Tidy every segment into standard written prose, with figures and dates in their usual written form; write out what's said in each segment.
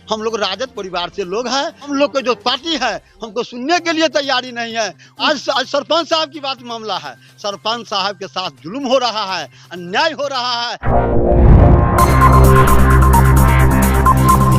हम लोग राजद परिवार से लोग हैं, हम लोग के जो पार्टी है हमको सुनने के लिए तैयारी नहीं है। आज सरपंच साहब की बात मामला है, सरपंच साहब के साथ जुल्म हो रहा है, अन्याय हो रहा है।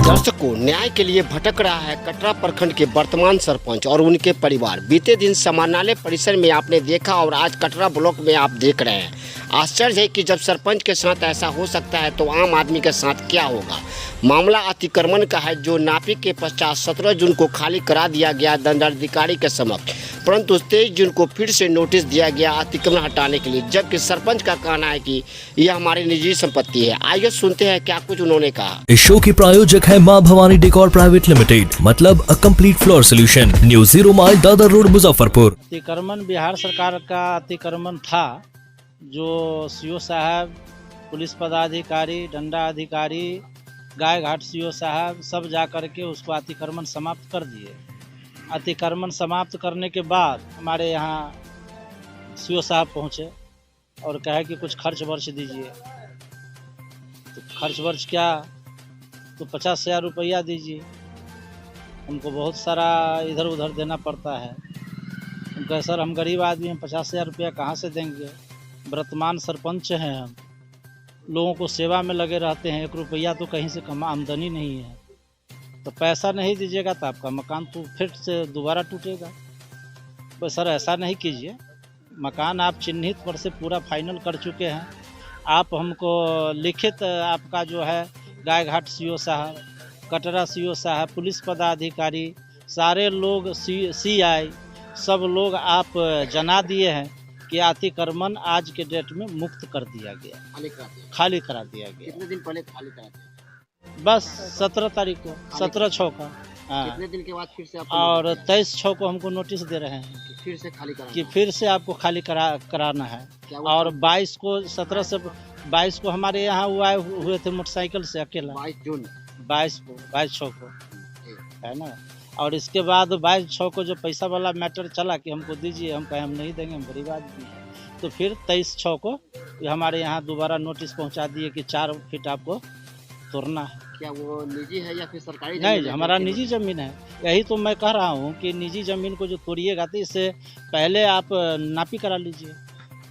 दर्शकों, न्याय के लिए भटक रहा है कटरा प्रखंड के वर्तमान सरपंच और उनके परिवार। बीते दिन समाहरणालय परिसर में आपने देखा और आज कटरा ब्लॉक में आप देख रहे हैं। आश्चर्य है कि जब सरपंच के साथ ऐसा हो सकता है तो आम आदमी के साथ क्या होगा। मामला अतिक्रमण का है, जो नापी के पश्चात 17 जून को खाली करा दिया गया दंडाधिकारी के समक्ष, परंतु 23 जून को फिर से नोटिस दिया गया अतिक्रमण हटाने के लिए, जबकि सरपंच का कहना है कि यह हमारी निजी संपत्ति है। आइए सुनते हैं क्या कुछ उन्होंने कहा। इस शो की प्रायोजक है मां भवानी डेकोर प्राइवेट लिमिटेड, मतलब a complete floor solution, new 0 mile Dadar road Muzaffarpur. अतिक्रमण बिहार सरकार का अतिक्रमण था, जो सीओ साहब, पुलिस पदाधिकारी, दंडा अधिकारी, गाय घाट सीओ साहब सब जा कर के उसको अतिक्रमण समाप्त कर दिए। अतिक्रमण समाप्त करने के बाद हमारे यहाँ सीओ साहब पहुँचे और कहे कि कुछ खर्च वर्च दीजिए। तो खर्च वर्च क्या, तो 50,000 रुपया दीजिए। हमको बहुत सारा इधर उधर देना पड़ता है। हम कहे सर हम गरीब आदमी हैं, 50,000 रुपया कहाँ से देंगे। वर्तमान सरपंच हैं हम, लोगों को सेवा में लगे रहते हैं, 1 रुपया तो कहीं से कम आमदनी नहीं है। तो पैसा नहीं दीजिएगा तो आपका मकान तो फिर से दोबारा टूटेगा। तो सर ऐसा नहीं कीजिए, मकान आप चिन्हित पर से पूरा फाइनल कर चुके हैं, आप हमको लिखित आपका जो है गाय घाट सीओ साहब, कटरा सीओ साहब, पुलिस पदाधिकारी, सारे लोग सीआई सब लोग आप जना दिए हैं कि अतिक्रमण आज के डेट में मुक्त कर दिया गया, खाली करा दिया गया। कितने दिन पहले खाली करा दिया? बस 17 तारीख को, 17/6 का। हाँ। कितने दिन के बाद फिर से और 23/6 को हमको नोटिस दे रहे हैं कि फिर से खाली कराना, कि फिर से आपको खाली कराना है। और 22 को, 17 से 22 को हमारे यहाँ हुए थे मोटरसाइकिल से अकेला। 22/6 को है ना। और इसके बाद 22/6 को जो पैसा वाला मैटर चला कि हमको दीजिए, हम कहे हम नहीं देंगे, हम गरीब आदमी हैं। तो फिर 23/6 को हमारे यहाँ दोबारा नोटिस पहुँचा दिए कि 4 फीट आपको तोड़ना है। क्या वो निजी है या फिर सरकारी? नहीं, हमारा निजी ज़मीन है। यही तो मैं कह रहा हूँ कि निजी ज़मीन को जो तोड़िएगा तो इससे पहले आप नापी करा लीजिए,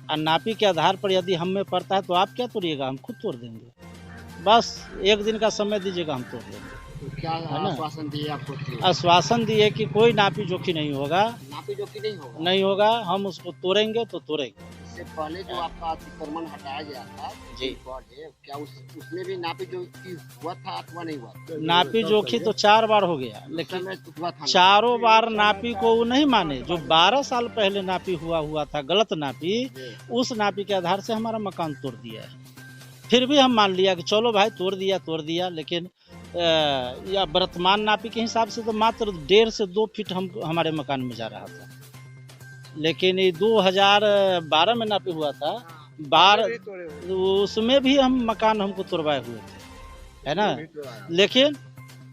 और नापी के आधार पर यदि हम में पड़ता है तो आप क्या तोड़िएगा, हम खुद तोड़ देंगे। बस 1 दिन का समय दीजिएगा, हम तोड़ देंगे। तो क्या आश्वासन दिए आपको? आश्वासन दिए कि कोई नापी जोखी नहीं होगा। नापी जोखी नहीं होगा, हम उसको तोड़ेंगे तो तोड़ेंगे। इससे पहले जो आपका अतिक्रमण हटाया गया था जी, क्या उसमें भी नापी जोखी हुआ था अथवा नहीं हुआ? नापी जोखी तो 4 बार हो गया, लेकिन चारों बार नापी को वो नहीं माने। जो 12 साल पहले नापी हुआ था, गलत नापी, उस नापी के आधार से हमारा मकान तोड़ दिया है। फिर भी हम मान लिया कि चलो भाई तोड़ दिया, लेकिन या वर्तमान नापी के हिसाब से तो मात्र 1.5 से 2 फीट हमारे मकान में जा रहा था। लेकिन ये 2012 में नापी हुआ था, 12 उसमें भी हम मकान हमको तोड़वाए हुए थे, है ना। लेकिन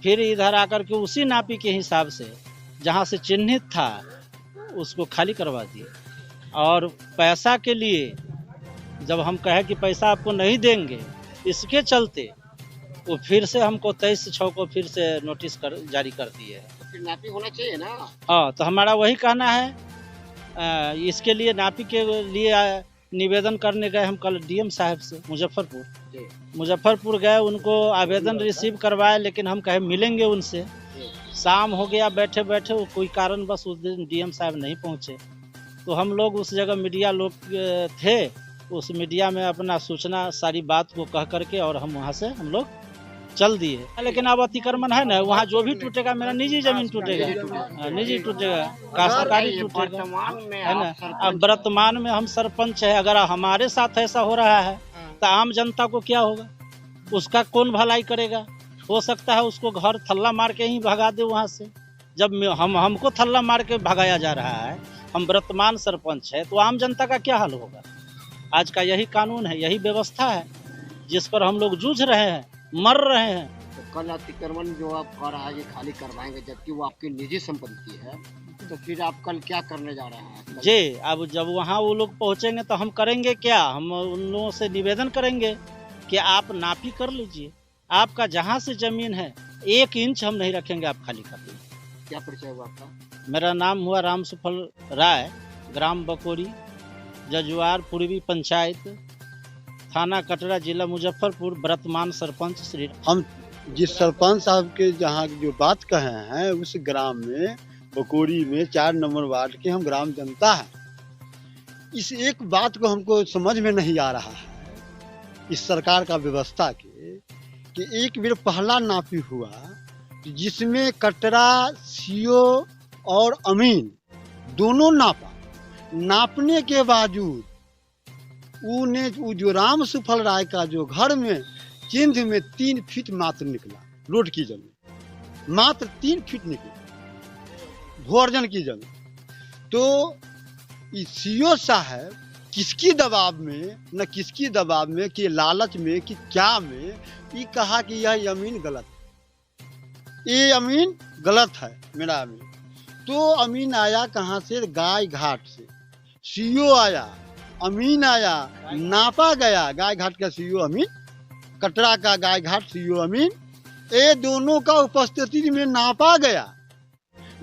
फिर इधर आकर के उसी नापी के हिसाब से जहाँ से चिन्हित था उसको खाली करवा दिए। और पैसा के लिए जब हम कहे कि पैसा आपको नहीं देंगे, इसके चलते वो फिर से हमको 23/6 को फिर से नोटिस जारी कर दिए है। तो फिर नापी होना चाहिए ना। हाँ, तो हमारा वही कहना है। इसके लिए नापी के लिए निवेदन करने गए हम कल डीएम साहब से मुजफ्फरपुर गए, उनको आवेदन रिसीव करवाए, लेकिन हम कहे मिलेंगे उनसे। शाम हो गया, बैठे बैठे कोई कारण बस उस दिन डीएम साहब नहीं पहुँचे। तो हम लोग उस जगह मीडिया लोग थे, उस मीडिया में अपना सूचना सारी बात को कह करके और हम वहाँ से हम लोग चल दिए। लेकिन अब अतिक्रमण है ना, वहाँ जो भी टूटेगा मेरा निजी जमीन टूटेगा, निजी टूटेगा, सरकारी टूटेगा, है ना। अब वर्तमान में हम सरपंच है, अगर हमारे साथ ऐसा हो रहा है तो आम जनता को क्या होगा, उसका कौन भलाई करेगा। हो सकता है उसको घर थल्ला मार के ही भगा दे वहाँ से। जब हमको थल्ला मार के भगाया जा रहा है, हम वर्तमान सरपंच है, तो आम जनता का क्या हाल होगा। आज का यही कानून है, यही व्यवस्था है जिस पर हम लोग जूझ रहे हैं, मर रहे हैं। तो कल अतिक्रमण जो आप कर रहा है ये खाली करवाएंगे, जबकि वो आपकी निजी संपत्ति है, तो फिर आप कल क्या करने जा रहे हैं? जी, अब जब वहाँ वो लोग पहुँचेंगे तो हम करेंगे क्या, हम उन लोगों से निवेदन करेंगे कि आप नापी कर लीजिए, आपका जहाँ से जमीन है 1 इंच हम नहीं रखेंगे, आप खाली कर दें। क्या परिचय हुआ आपका? मेरा नाम हुआ राम सुफल राय, ग्राम बकोरी, जजुआर पूर्वी पंचायत, थाना कटरा, जिला मुजफ्फरपुर, वर्तमान सरपंच श्री। हम जिस सरपंच साहब के जहाँ जो बात कहे हैं उस ग्राम में बकोरी में 4 नंबर वार्ड के हम ग्राम जनता है। इस एक बात को हमको समझ में नहीं आ रहा है इस सरकार का व्यवस्था के कि एक बार पहला नापी हुआ जिसमें कटरा सीओ और अमीन दोनों नापा। नापने के बावजूद वो जो राम सुफल राय का जो घर में चिन्ह में 3 फीट मात्र निकला, रोड की जमीन मात्र 3 फीट निकली भूअर्जन की जमीन। तो सीओ साहब किसकी दबाव में न किसकी दबाव में कि लालच में कि क्या में ये कहा कि यह अमीन गलत है, ये अमीन गलत है मेरा अमीन। तो अमीन आया कहाँ से? गाय घाट से। सीओ आया, अमीन आया, नापा गया। गाय घाट का सीओ अमीन, कटरा का गाय घाट सीओ अमीन, ये दोनों का उपस्थिति में नापा गया।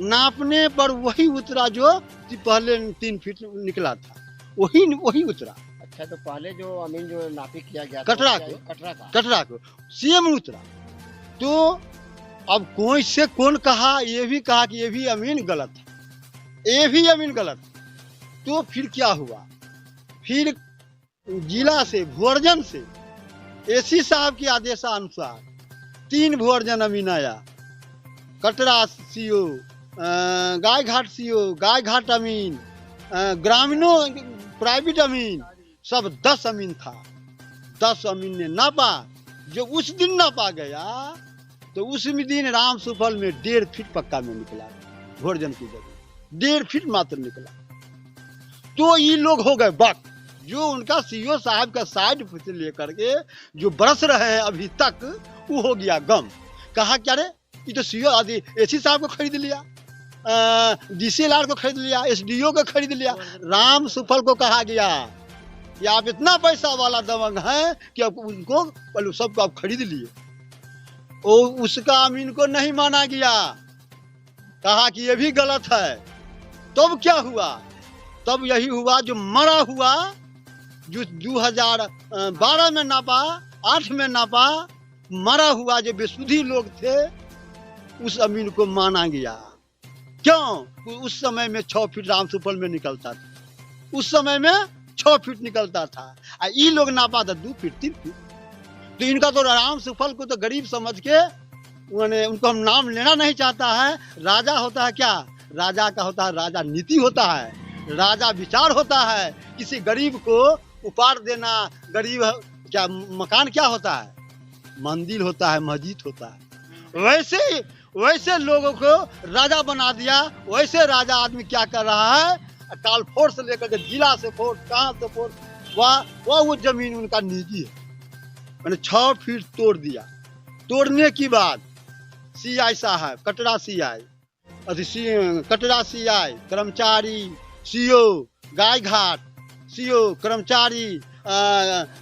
नापने पर वही उतरा जो पहले 3 फीट निकला था, वही उतरा। अच्छा, तो पहले जो अमीन जो नापी किया गया कटरा को सेम उतरा। तो अब कोई से कौन कहा, ये भी कहा कि ये भी अमीन गलत है, ये भी अमीन गलत है। तो फिर क्या हुआ? फिर जिला से भूअर्जन से एसी साहब के आदेशानुसार 3 भूअर्जन अमीन आया। कटरा सीओ, गाय घाट सीओ, गाय घाट अमीन, ग्रामीणों प्राइवेट अमीन, सब 10 अमीन था। 10 अमीन ने नापा। जो उस दिन नापा गया तो उस दिन राम सुफल में 1.5 फीट पक्का में निकला भूअर्जन की जगह, 1.5 फीट मात्र निकला। तो ये लोग हो गए बक, जो उनका सीओ साहब का साइड से लेकर के जो बरस रहे हैं अभी तक, वो हो गया गम। कहा क्या रे, ये तो सीओ आदि एसी साहब को खरीद लिया, डीसीएलआर को खरीद लिया, एसडीओ को खरीद लिया। राम सुफल को कहा गया कि आप इतना पैसा वाला दबंग है कि आप उनको सबको आप खरीद लिए। और उसका अमीन को नहीं माना गया, कहा कि ये भी गलत है। तब क्या हुआ? तब यही हुआ जो मरा हुआ, जो 2012 में नापा, 8 में नापा, मरा हुआ जो बेसुधी लोग थे, उस अमीन को माना गया। क्यों? उस समय में 6 फीट राम सुफल में निकलता था, उस समय में 6 फीट निकलता था। ये लोग नापा था 2 फीट 3 फीट। तो इनका तो राम सुफल को तो गरीब समझ के उन्होंने, उनको हम नाम लेना नहीं चाहता है। राजा होता है क्या? राजा का होता है, राजा नीति होता है, राजा विचार होता है। किसी गरीब को उपहार देना, गरीब क्या मकान क्या होता है? मंदिर होता है, मस्जिद होता है। वैसे लोगों को राजा बना दिया। वैसे राजा आदमी क्या कर रहा है? काल फोर्स लेकर के, जिला से फोर्स, कहाँ से फोर्स, वह वो जमीन उनका निजी है। मैंने 6 फीट तोड़ दिया। तोड़ने के बाद सीआई साहब, कटरा सीआई, कटरा सीआई, कर्मचारी, सीओ, गाय घाट सीओ, कर्मचारी,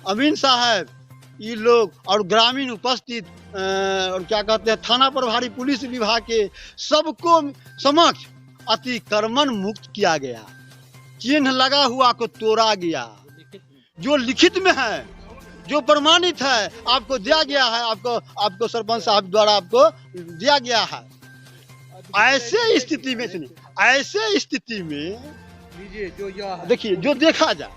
अमीन साहब, ये लोग और ग्रामीण उपस्थित और क्या कहते हैं थाना प्रभारी पुलिस विभाग के सबको समक्ष अतिक्रमण मुक्त किया गया। चिन्ह लगा हुआ को तोड़ा गया, जो लिखित में है, जो प्रमाणित है, आपको दिया गया है, आपको सरपंच साहब द्वारा आपको दिया गया है। ऐसे स्थिति में देखिए, जो देखा जाए,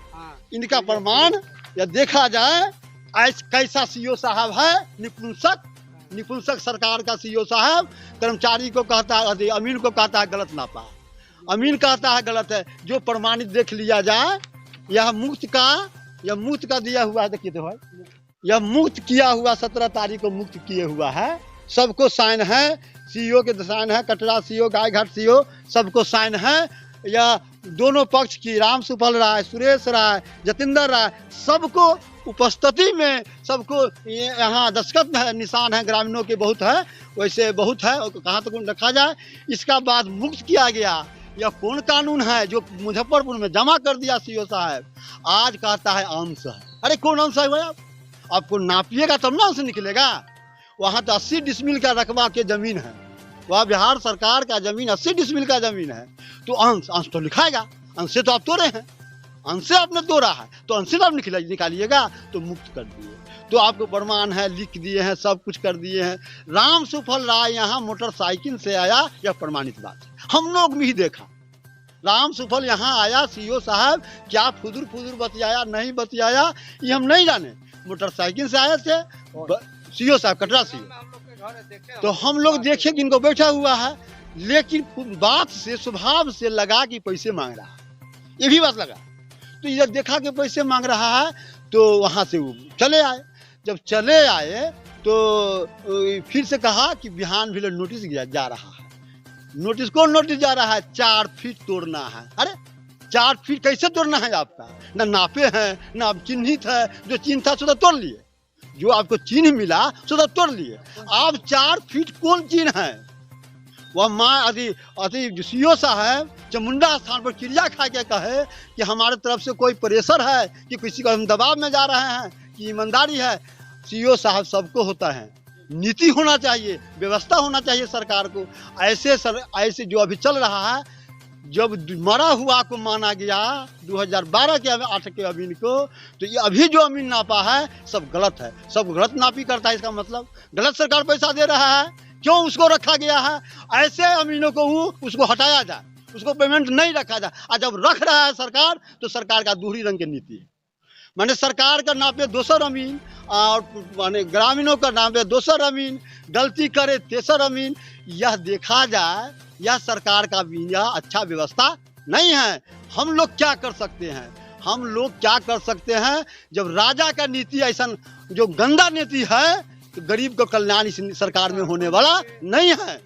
इनका प्रमाण या देखा जाए, कैसा सीओ साहब है, निपुंसक सरकार का सीओ साहब कर्मचारी को कहता है, अमीन को कहता है गलत नापा, अमीन कहता है गलत है। जो प्रमाणित देख लिया जाए, यह मुक्त का दिया हुआ है। देखिए तो भाई, यह मुक्त किया हुआ 17 तारीख को मुक्त किए हुआ है। सबको साइन है, सीओ के साइन है, कटरा सीओ, गाय घाट सीओ, सबको साइन है। यह दोनों पक्ष की, राम सुफल राय, सुरेश राय, जतेंद्र राय, सबको उपस्थिति में, सबको यहाँ दस्तखत है, निशान है, ग्रामीणों के बहुत है, वैसे बहुत है, कहाँ तक रखा जाए। इसका बाद मुक्त किया गया। यह कौन कानून है जो मुजफ्फरपुर में जमा कर दिया सीओ साहब? आज कहता है अंश है। अरे कौन अंश है भाई? आपको नापिएगा तब ना अंश निकलेगा। वहाँ तो 80 डिसमिल का रकबा के जमीन है, वहाँ बिहार सरकार का जमीन 80 डिसमिल का जमीन है। तो अंश तो लिखाएगा, अंश से तो आप तोड़े हैं, अंश से आपने तोड़ा है तो अंश से आप निकालिएगा। तो मुक्त कर दिए, तो आपको प्रमाण है, लिख दिए हैं, सब कुछ कर दिए हैं। राम सुफल राय यहाँ मोटरसाइकिल से आया, यह प्रमाणित बात है, हम लोग भी देखा। राम सुफल यहाँ आया, सीओ साहब क्या फुदुर बतियाया नहीं बतियाया ये हम नहीं जाने, मोटरसाइकिल से आए थे सीओ साहब, कटरा सीओ। तो हम लोग देखे कि इनको बैठा हुआ है, लेकिन बात से स्वभाव से लगा कि पैसे मांग रहा है, ये भी बात लगा। तो ये देखा कि पैसे मांग रहा है, तो वहाँ से वो चले आए। जब चले आए तो फिर से कहा कि बिहान भी नोटिस जा रहा है। नोटिस कौन नोटिस जा रहा है? 4 फीट तोड़ना है। अरे 4 फीट कैसे तोड़ना है आपका? ना नापे हैं, ना आप चिन्हित है, जो चिन्ह था सो तोड़ लिए, जो आपको चिन्ह मिला सो तोड़ लिए। आप 4 फीट कौन चिन्ह है? वह माँ अति सीओ साहब चामुंडा स्थान पर क्रिया खा के कहे कि हमारे तरफ से कोई प्रेशर है कि किसी को हम दबाव में जा रहे हैं कि ईमानदारी है। सीओ साहब सबको होता है, नीति होना चाहिए, व्यवस्था होना चाहिए सरकार को। ऐसे जो अभी चल रहा है, जब मरा हुआ को माना गया 2012 के 8 के अमीन को, तो ये अभी जो अमीन नापा है सब गलत है, सब गलत नापी करता है। इसका मतलब गलत सरकार पैसा दे रहा है, क्यों उसको रखा गया है? ऐसे अमीनों को उसको हटाया जाए, उसको पेमेंट नहीं रखा जाए। और जब रख रहा है सरकार, तो सरकार का दूसरी रंग की नीति है। माने सरकार का नापे दोसर अमीन और माने ग्रामीणों का नापे दोसर अमीन, गलती करे तेसर अमीन। यह देखा जाए, यह सरकार का भी यह अच्छा व्यवस्था नहीं है। हम लोग क्या कर सकते हैं? हम लोग क्या कर सकते हैं? जब राजा का नीति ऐसा जो गंदा नीति है, तो गरीब का कल्याण इस सरकार में होने वाला नहीं है।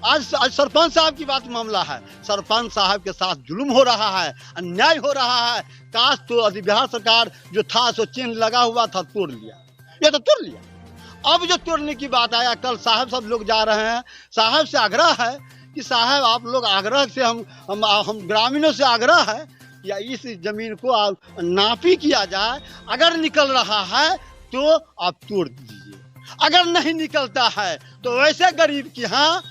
आज सरपंच साहब की बात मामला है, सरपंच साहब के साथ जुल्म हो रहा है, अन्याय हो रहा है। काश तो बिहार सरकार जो था सो चिन्ह लगा हुआ था तोड़ लिया, ये तो तोड़ लिया। अब जो तोड़ने की बात आया, कल साहब सब लोग जा रहे हैं, साहब से आग्रह है कि साहब आप लोग आग्रह से हम ग्रामीणों से आग्रह है या इस जमीन को नापी किया जाए। अगर निकल रहा है तो आप तोड़ दीजिए, अगर नहीं निकलता है तो वैसे गरीब की यहाँ,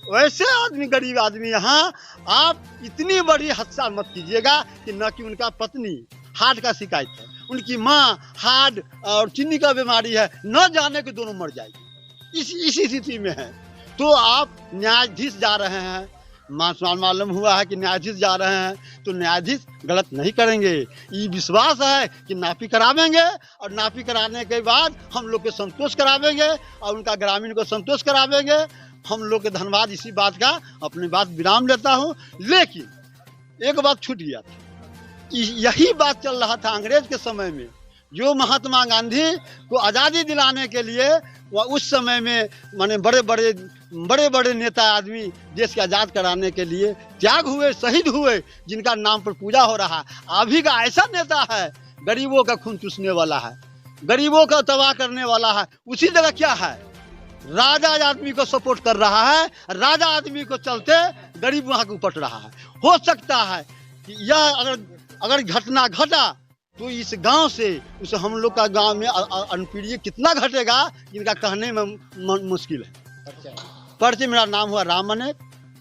वैसे गरीब आदमी यहाँ आप इतनी बड़ी हादसा मत कीजिएगा कि न कि उनका पत्नी हार्ट का शिकायत है, उनकी माँ हार्ट और चीनी का बीमारी है, न जाने के दोनों मर जाएगी। इसी स्थिति में है। तो आप न्यायाधीश जा रहे हैं, मालूम हुआ है कि न्यायाधीश जा रहे हैं, तो न्यायाधीश गलत नहीं करेंगे। ये विश्वास है कि नापी करावेंगे और नापी कराने के बाद हम लोग को संतोष करावेंगे और उनका ग्रामीण को संतोष करावेंगे। हम लोग के धन्यवाद। इसी बात का अपनी बात विराम लेता हूँ। लेकिन एक बात छूट गया था, यही बात चल रहा था अंग्रेज के समय में, जो महात्मा गांधी को आज़ादी दिलाने के लिए वह उस समय में माने बड़े बड़े नेता आदमी देश को आज़ाद कराने के लिए त्याग हुए, शहीद हुए, जिनका नाम पर पूजा हो रहा है। अभी का ऐसा नेता है गरीबों का खून चूसने वाला है, गरीबों का तबाह करने वाला है। उसी जगह क्या है, राजा आदमी को सपोर्ट कर रहा है, राजा आदमी को चलते गरीब वहां को उपट रहा है। हो सकता है कि यह अगर घटना घटा तो इस गांव से उस हम लोग का गांव में अनपीढ़ी कितना घटेगा, इनका कहने में मुश्किल है। परिचय, मेरा नाम हुआ राम अनेक,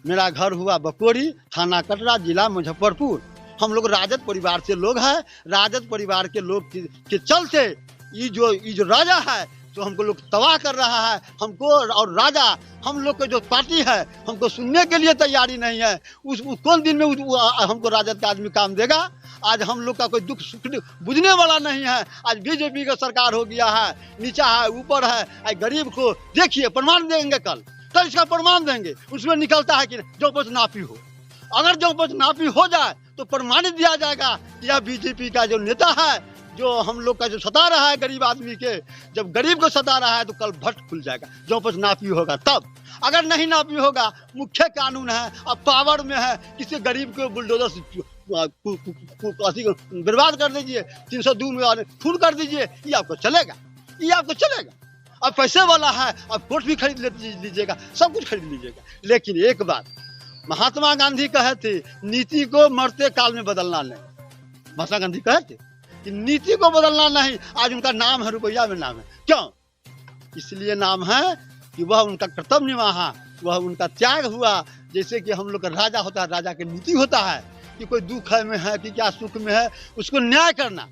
मेरा घर हुआ बकोरी, थाना कटरा, जिला मुजफ्फरपुर। हम लोग राजद परिवार से लोग हैं। राजद परिवार के लोग के चलते ये जो राजा है तो हमको लोग तबाह कर रहा है हमको, और राजा हम लोग का जो पार्टी है हमको सुनने के लिए तैयारी नहीं है। उस कौन दिन में हमको राजद का आदमी काम देगा? आज हम लोग का कोई दुख सुख बुझने वाला नहीं है। आज बीजेपी का सरकार हो गया है, नीचा है ऊपर है। आज गरीब को देखिए, प्रमाण देंगे कल इसका प्रमाण देंगे, उसमें निकलता है कि जो कुछ नापी हो। अगर जो कुछ नापी हो जाए तो प्रमाणित दिया जाएगा कि यह बीजेपी का जो नेता है, जो हम लोग का जो सता रहा है गरीब आदमी के, जब गरीब को सता रहा है तो कल भट खुल जाएगा। जो कुछ नापी होगा तब, अगर नहीं नापी होगा, मुख्य कानून है, अब पावर में है, किसी गरीब को बुलडोजर से बर्बाद कर दीजिए, 302 में खून कर दीजिए, ये आपको चलेगा? ये आपको चलेगा? अब पैसे वाला है, अब कोर्ट भी खरीद लीजिएगा, सब कुछ खरीद लीजिएगा। लेकिन एक बात महात्मा गांधी कहे थे, नीति को मरते काल में बदलना नहीं। महात्मा गांधी कहे थे कि नीति को बदलना नहीं। आज उनका नाम है, रुपया में नाम है। क्यों? इसलिए नाम है कि वह उनका कर्तव्य निभाया, वह उनका त्याग हुआ। जैसे कि हम लोग का राजा होता है, राजा की नीति होता है कि कोई दुख है में है कि क्या सुख में है, उसको न्याय करना।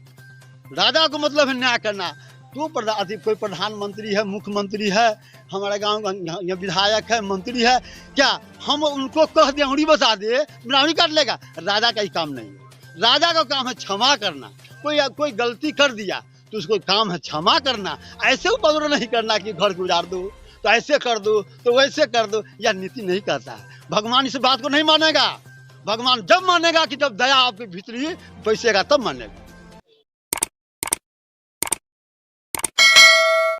राजा को मतलब है न्याय करना। तो कोई प्रधानमंत्री है, मुख्यमंत्री है, हमारे गांव का विधायक है, मंत्री है, क्या हम उनको कह दे उंगली बसा दे उंगली काट लेगा? राजा का ही काम नहीं है। राजा का काम है क्षमा करना। कोई गलती कर दिया तो उसको काम है क्षमा करना। ऐसे उपद्रव नहीं करना कि घर को उजाड़ दो, तो ऐसे कर दो, तो वैसे कर दो। यह नीति नहीं करता है। भगवान इस बात को नहीं मानेगा। भगवान जब मानेगा कि जब दया आपके भीतर बैसेगा तब मानेगा।